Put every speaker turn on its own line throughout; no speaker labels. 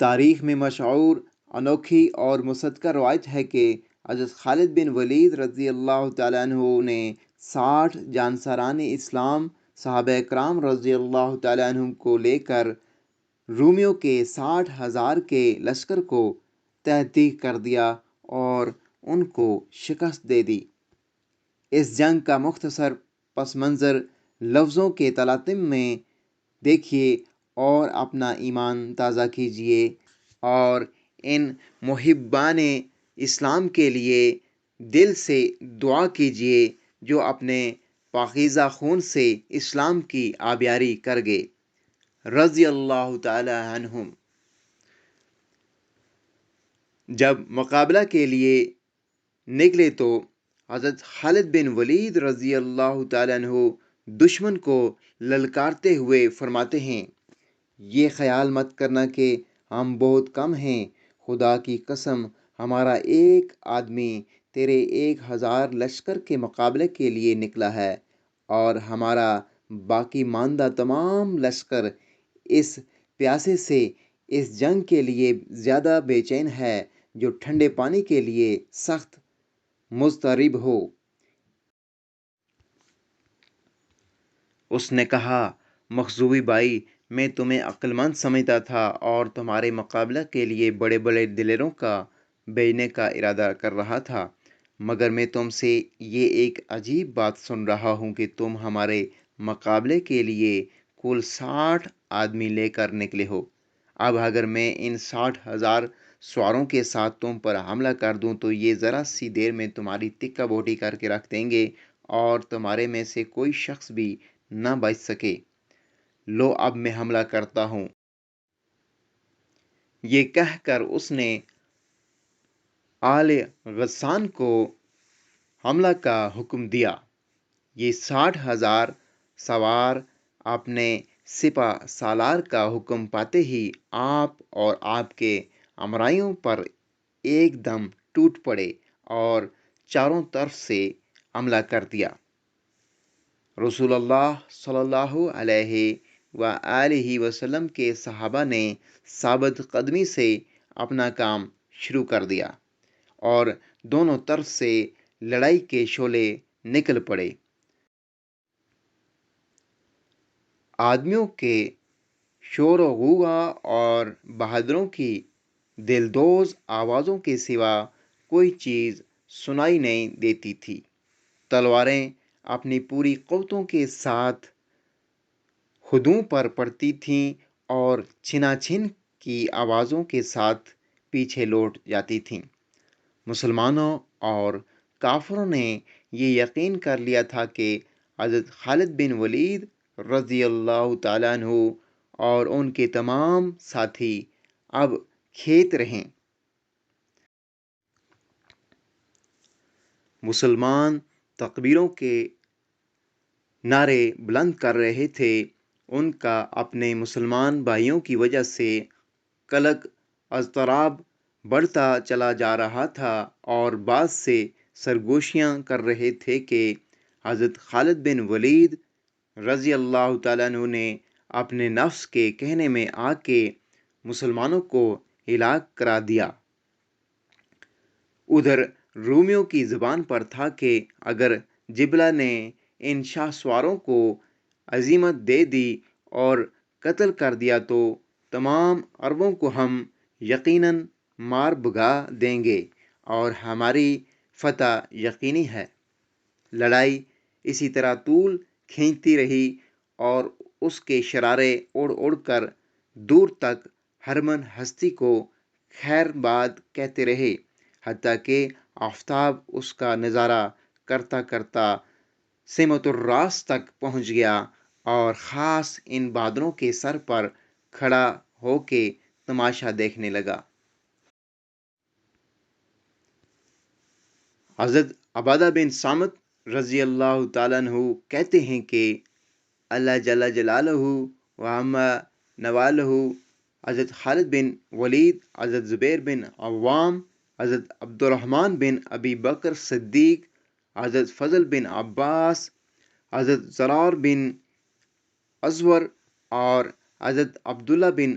تاریخ میں مشہور انوکھی اور مصدقہ روایت ہے کہ حضرت خالد بن ولید رضی اللہ تعالیٰ عنہ نے 60 جانساران اسلام صحابہ اکرام رضی اللہ تعالیٰ عنہ کو لے کر رومیوں کے 60,000 کے لشکر کو تحطیق کر دیا اور ان کو شکست دے دی۔ اس جنگ کا مختصر پس منظر لفظوں کے تلاطم میں دیکھیے اور اپنا ایمان تازہ کیجیے اور ان محبان اسلام کے لیے دل سے دعا کیجیے جو اپنے پاکیزہ خون سے اسلام کی آبیاری کر گئے رضی اللہ تعالی عنہم۔ جب مقابلہ کے لیے نکلے تو حضرت خالد بن ولید رضی اللہ تعالیٰ عنہ دشمن کو للکارتے ہوئے فرماتے ہیں، یہ خیال مت کرنا کہ ہم بہت کم ہیں، خدا کی قسم ہمارا ایک آدمی تیرے 1,000 لشکر کے مقابلے کے لیے نکلا ہے اور ہمارا باقی ماندہ تمام لشکر اس پیاسے سے اس جنگ کے لیے زیادہ بے چین ہے جو ٹھنڈے پانی کے لیے سخت مضطرب ہو۔ اس نے کہا، مخزومی بھائی، میں تمہیں عقل مند سمجھتا تھا اور تمہارے مقابلہ کے لیے بڑے بڑے دلیروں کا بھیجنے کا ارادہ کر رہا تھا، مگر میں تم سے یہ ایک عجیب بات سن رہا ہوں کہ تم ہمارے مقابلے کے لیے کل 60 آدمی لے کر نکلے ہو۔ اب اگر میں ان 60,000 سواروں کے ساتھ تم پر حملہ کر دوں تو یہ ذرا سی دیر میں تمہاری تکہ بوٹی کر کے رکھ دیں گے اور تمہارے میں سے کوئی شخص بھی نہ بچ سکے۔ لو اب میں حملہ کرتا ہوں۔ یہ کہہ کر اس نے آل غسان کو حملہ کا حکم دیا۔ یہ 60,000 سوار اپنے سپہ سالار کا حکم پاتے ہی آپ اور آپ کے امرائیوں پر ایک دم ٹوٹ پڑے اور چاروں طرف سے حملہ کر دیا۔ رسول اللہ صلی اللہ علیہ وآلہ وسلم کے صحابہ نے ثابت قدمی سے اپنا کام شروع کر دیا اور دونوں طرف سے لڑائی کے شعلے نکل پڑے۔ آدمیوں کے شور و غوغا اور بہادروں کی دلدوز آوازوں کے سوا کوئی چیز سنائی نہیں دیتی تھی۔ تلواریں اپنی پوری قوتوں کے ساتھ ہدوؤں پر پڑتی تھیں اور چھنا چھن کی آوازوں کے ساتھ پیچھے لوٹ جاتی تھیں۔ مسلمانوں اور کافروں نے یہ یقین کر لیا تھا کہ حضرت خالد بن ولید رضی اللہ تعالیٰ عنہ اور ان کے تمام ساتھی اب کھیت رہیں۔ مسلمان تکبیروں کے نعرے بلند کر رہے تھے۔ ان کا اپنے مسلمان بھائیوں کی وجہ سے قلق اضطراب بڑھتا چلا جا رہا تھا اور بعض سے سرگوشیاں کر رہے تھے کہ حضرت خالد بن ولید رضی اللہ تعالیٰ عنہ نے اپنے نفس کے کہنے میں آ کے مسلمانوں کو ہلاک کرا دیا۔ ادھر رومیوں کی زبان پر تھا کہ اگر جبلہ نے ان شاہ سواروں کو عزیمت دے دی اور قتل کر دیا تو تمام عربوں کو ہم یقیناً مار بھگا دیں گے اور ہماری فتح یقینی ہے۔ لڑائی اسی طرح طول کھینچتی رہی اور اس کے شرارے اڑ اڑ کر دور تک ہرمن ہستی کو خیر باد کہتے رہے، حتیٰ کہ آفتاب اس کا نظارہ کرتا کرتا سمت الراس تک پہنچ گیا اور خاص ان بہادروں کے سر پر کھڑا ہو کے تماشا دیکھنے لگا۔ حضرت عبادہ بن صامت رضی اللہ تعالیٰ عنہ کہتے ہیں کہ اللہ جل جلالہ وعم نوالہ حضرت خالد بن ولید، حضرت زبیر بن عوام، حضرت عبد الرحمن بن ابی بکر صدیق، حضرت فضل بن عباس، حضرت زرار بن ازور اور حضرت عبداللہ بن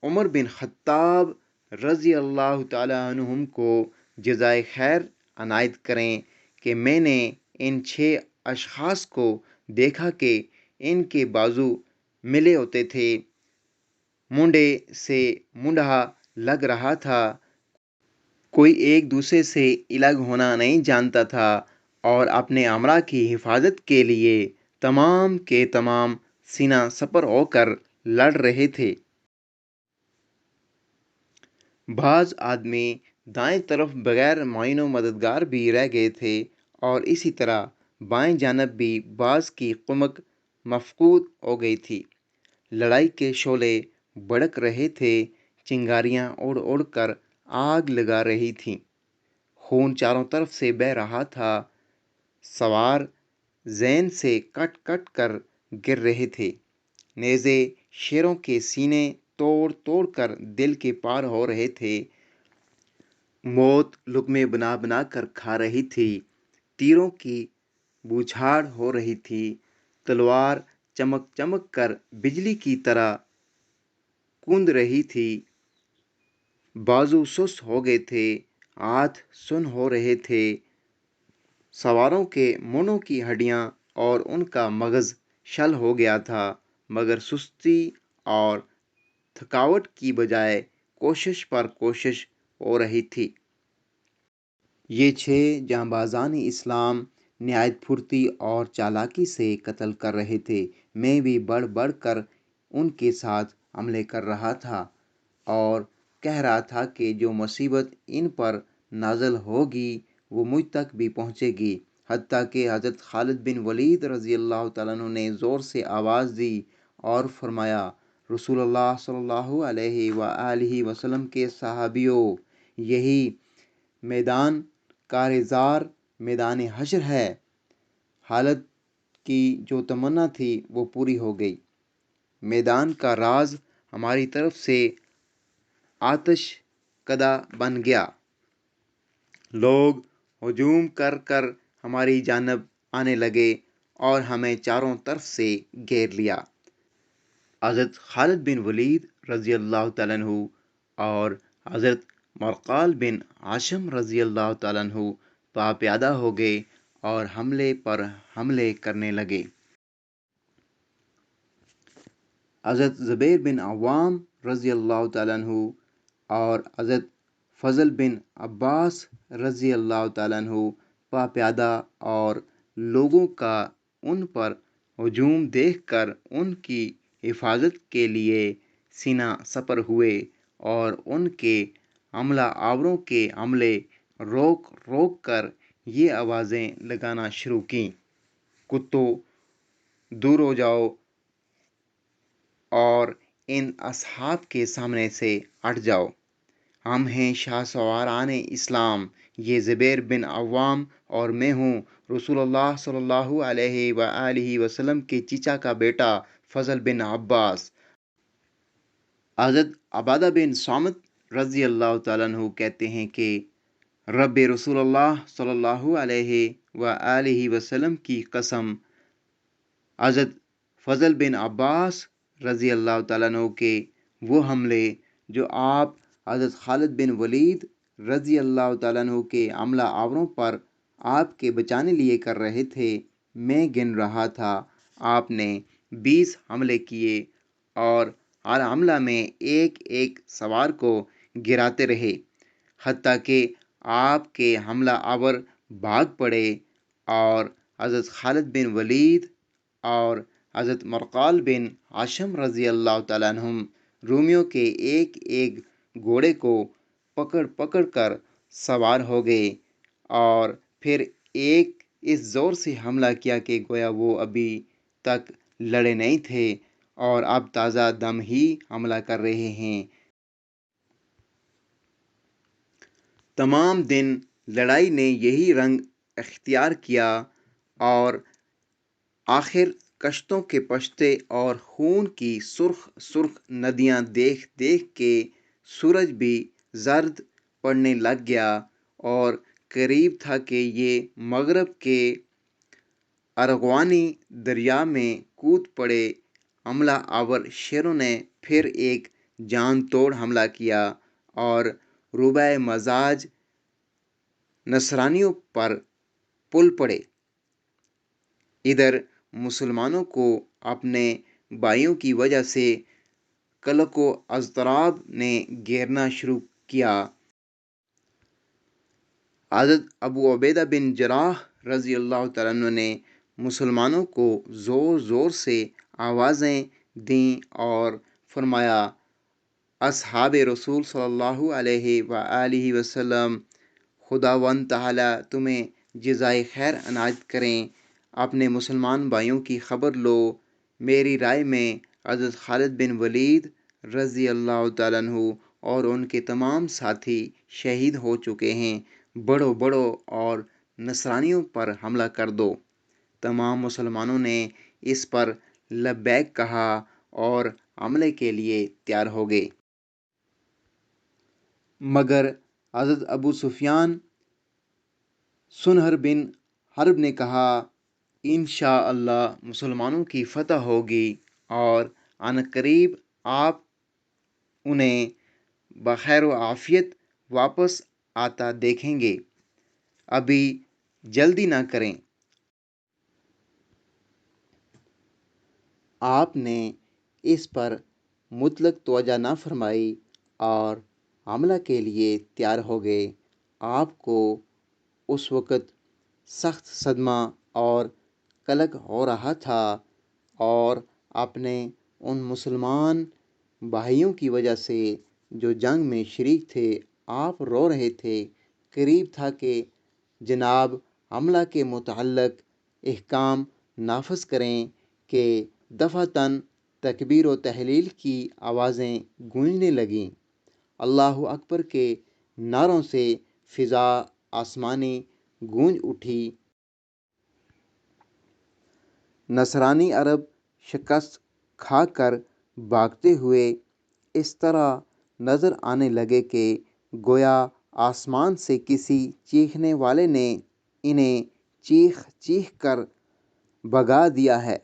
عمر بن خطاب رضی اللہ تعالیٰ عنہم کو جزائے خیر عنایت کریں کہ میں نے ان 6 اشخاص کو دیکھا کہ ان کے بازو ملے ہوتے تھے، منڈے سے منڈا لگ رہا تھا، کوئی ایک دوسرے سے الگ ہونا نہیں جانتا تھا، اور اپنے امرا کی حفاظت کے لیے تمام کے تمام سینہ سپر ہو کر لڑ رہے تھے۔ بعض آدمی دائیں طرف بغیر معین و مددگار بھی رہ گئے تھے، اور اسی طرح بائیں جانب بھی بعض کی کمک مفقود ہو گئی تھی۔ لڑائی کے شعلے بھڑک رہے تھے، چنگاریاں اڑ اڑ کر آگ لگا رہی تھیں، خون چاروں طرف سے بہہ رہا تھا، سوار زین سے کٹ کٹ کر گر رہے تھے، نیزے شیروں کے سینے توڑ توڑ کر دل کے پار ہو رہے تھے، موت لقمے بنا بنا کر کھا رہی تھی، تیروں کی بوچھاڑ ہو رہی تھی، تلوار چمک چمک کر بجلی کی طرح کند رہی تھی، بازو سست ہو گئے تھے، ہاتھ سن ہو رہے تھے، سواروں کے منہوں کی ہڈیاں اور ان کا مغز شل ہو گیا تھا، مگر سستی اور تھکاوٹ کی بجائے کوشش پر کوشش ہو رہی تھی۔ یہ 6 جانبازان اسلام نہایت پھرتی اور چالاکی سے قتل کر رہے تھے۔ میں بھی بڑھ بڑھ کر ان کے ساتھ حملے کر رہا تھا اور کہہ رہا تھا کہ جو مصیبت ان پر نازل ہوگی وہ مجھ تک بھی پہنچے گی، حتیٰ کہ حضرت خالد بن ولید رضی اللہ تعالیٰ عنہ نے زور سے آواز دی اور فرمایا، رسول اللہ صلی اللہ علیہ وآلہ وسلم کے صحابیوں، یہی میدان کارزار میدان حشر ہے۔ حالت کی جو تمنا تھی وہ پوری ہو گئی، میدان کا راز ہماری طرف سے آتش کدہ بن گیا، لوگ ہجوم کر کر ہماری جانب آنے لگے اور ہمیں چاروں طرف سے گھیر لیا۔ حضرت خالد بن ولید رضی اللہ تعالیٰ عنہ اور حضرت مرقال بن ہاشم رضی اللہ تعالیٰ عنہ باپیادہ ہو گئے اور حملے پر حملے کرنے لگے۔ حضرت زبیر بن عوام رضی اللہ تعالیٰ عنہ اور حضرت فضل بن عباس رضی اللہ تعالیٰ عنہ باپیادہ اور لوگوں کا ان پر ہجوم دیکھ کر ان کی حفاظت کے لیے سینہ سپر ہوئے اور ان کے حملہ آوروں کے حملے روک روک کر یہ آوازیں لگانا شروع کیں، کتوں دور ہو جاؤ اور ان اصحاب کے سامنے سے ہٹ جاؤ، ہم ہیں شاہ سواران اسلام، یہ زبیر بن عوام اور میں ہوں رسول اللہ صلی اللہ علیہ وآلہ وسلم کے چچا کا بیٹا فضل بن عباس۔ حضرت عبادہ بن صامت رضی اللہ تعالیٰ عنہ کہتے ہیں کہ رب رسول اللہ صلی اللہ علیہ وآلہ وسلم کی قسم، حضرت فضل بن عباس رضی اللہ تعالیٰ عنہ کے وہ حملے جو آپ حضرت خالد بن ولید رضی اللہ تعالیٰ عنہ کے حملہ آوروں پر آپ کے بچانے لیے کر رہے تھے، میں گن رہا تھا، آپ نے 20 حملے کیے اور ہر حملہ میں ایک ایک سوار کو گراتے رہے، حتیٰ کہ آپ کے حملہ آور بھاگ پڑے اور حضرت خالد بن ولید اور حضرت مرقال بن ہاشم رضی اللہ تعالیٰ عنہم رومیوں کے ایک ایک گھوڑے کو پکڑ پکڑ کر سوار ہو گئے اور پھر ایک اس زور سے حملہ کیا کہ گویا وہ ابھی تک لڑے نہیں تھے اور اب تازہ دم ہی حملہ کر رہے ہیں۔ تمام دن لڑائی نے یہی رنگ اختیار کیا اور آخر کشتوں کے پشتے اور خون کی سرخ سرخ ندیاں دیکھ دیکھ کے سورج بھی زرد پڑنے لگ گیا اور قریب تھا کہ یہ مغرب کے ارغوانی دریا میں کود پڑے۔ حملہ آور شیروں نے پھر ایک جان توڑ حملہ کیا اور ربع مزاج نصرانیوں پر پل پڑے۔ ادھر مسلمانوں کو اپنے بھائیوں کی وجہ سے قلق و اضطراب نے گھیرنا شروع کیا۔ حضرت ابو عبیدہ بن جراح رضی اللہ تعالیٰ عنہ نے مسلمانوں کو زور زور سے آوازیں دیں اور فرمایا، اصحاب رسول صلی اللہ علیہ وآلہ وسلم، خداوند تعالیٰ تمہیں جزائے خیر عنایت کریں، اپنے مسلمان بھائیوں کی خبر لو۔ میری رائے میں حضرت خالد بن ولید رضی اللہ تعالیٰ عنہ اور ان کے تمام ساتھی شہید ہو چکے ہیں، بڑھو اور نصرانیوں پر حملہ کر دو۔ تمام مسلمانوں نے اس پر لبیک کہا اور حملے کے لیے تیار ہو گئے۔ مگر حضرت ابو سفیان سنہر بن حرب نے کہا، انشاءاللہ مسلمانوں کی فتح ہوگی اور عنقریب آپ انہیں بخیر و عافیت واپس آتا دیکھیں گے، ابھی جلدی نہ کریں۔ آپ نے اس پر مطلق توجہ نہ فرمائی اور حملہ کے لیے تیار ہو گئے۔ آپ کو اس وقت سخت صدمہ اور قلق ہو رہا تھا اور اپنے ان مسلمان بھائیوں کی وجہ سے جو جنگ میں شریک تھے آپ رو رہے تھے۔ قریب تھا کہ جناب حملہ کے متعلق احکام نافذ کریں کہ دفعتاً تکبیر و تحلیل کی آوازیں گونجنے لگیں۔ اللہ اکبر کے نعروں سے فضا آسمانی گونج اٹھی۔ نصرانی عرب شکست کھا کر بھاگتے ہوئے اس طرح نظر آنے لگے کہ گویا آسمان سے کسی چیخنے والے نے انہیں چیخ چیخ کر بھگا دیا ہے۔